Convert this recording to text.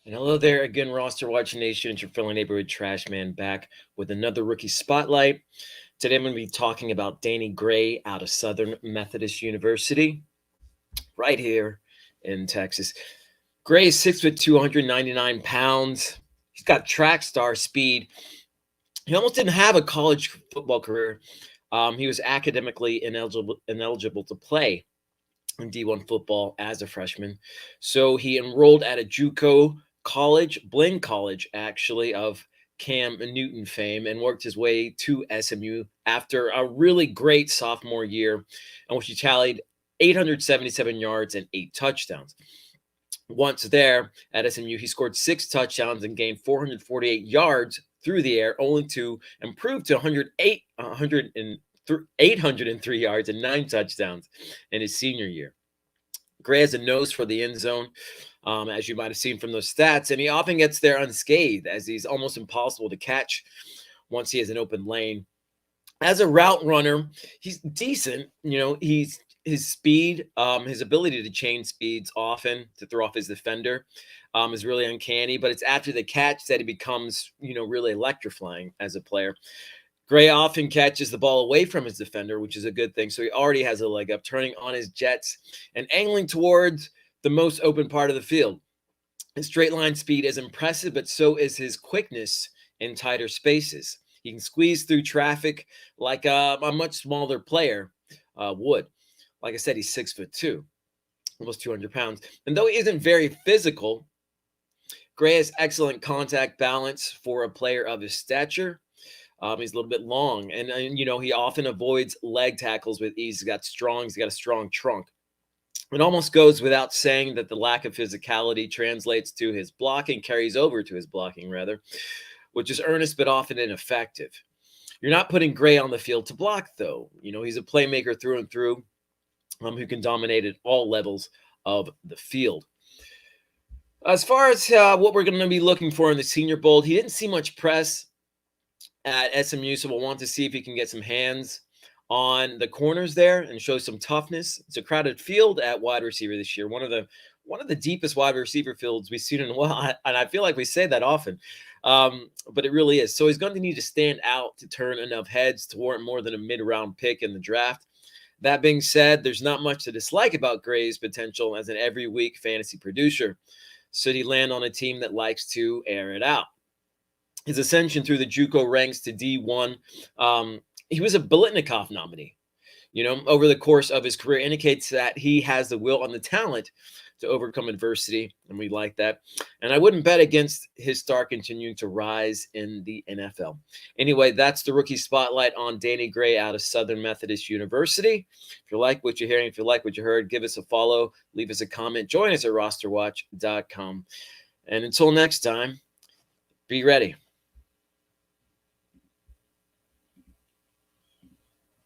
And hello there again, RosterWatch Nation. It's your friendly neighborhood trash man back with another rookie spotlight. Today I'm going to be talking about Danny Gray out of Southern Methodist University, right here in Texas. Gray is 6'2", 299 pounds. He's got track star speed. He almost didn't have a college football career. He was academically ineligible to play in D1 football as a freshman. So he enrolled at a JUCO college, Blaine College, actually, of Cam Newton fame, and worked his way to SMU after a really great sophomore year in which he tallied 877 yards and 8 touchdowns. Once there at SMU, he scored 6 touchdowns and gained 448 yards through the air, only to improve to 803 yards and 9 touchdowns in his senior year. Gray has a nose for the end zone, as you might have seen from those stats, and he often gets there unscathed, as he's almost impossible to catch once he has an open lane. As a route runner, he's decent. His speed, his ability to change speeds often to throw off his defender is really uncanny, but it's after the catch that he becomes, really electrifying as a player. Gray often catches the ball away from his defender, which is a good thing. So he already has a leg up, turning on his jets and angling towards the most open part of the field. His straight line speed is impressive, but so is his quickness in tighter spaces. He can squeeze through traffic like a much smaller player would. Like I said, he's 6'2", almost 200 pounds. And though he isn't very physical, Gray has excellent contact balance for a player of his stature. He's a little bit long, and he often avoids leg tackles with ease. He's got a strong trunk. It almost goes without saying that the lack of physicality translates to his blocking, carries over to his blocking, rather, which is earnest but often ineffective. You're not putting Gray on the field to block, though. He's a playmaker through and through, who can dominate at all levels of the field. As far as what we're going to be looking for in the Senior Bowl, he didn't see much press at SMU, so we'll want to see if he can get some hands on the corners there and show some toughness. It's a crowded field at wide receiver this year, one of the deepest wide receiver fields we've seen in a while, and I feel like we say that often, but it really is. So he's going to need to stand out to turn enough heads to warrant more than a mid-round pick in the draft. That being said, there's not much to dislike about Gray's potential as an every-week fantasy producer. Should he land on a team that likes to air it out? His ascension through the JUCO ranks to D1, he was a Biletnikoff nominee. Over the course of his career, indicates that he has the will and the talent to overcome adversity, and we like that. And I wouldn't bet against his star continuing to rise in the NFL. Anyway, that's the rookie spotlight on Danny Gray out of Southern Methodist University. If you like what you're hearing, if you like what you heard, give us a follow, leave us a comment, join us at RosterWatch.com. And until next time, be ready.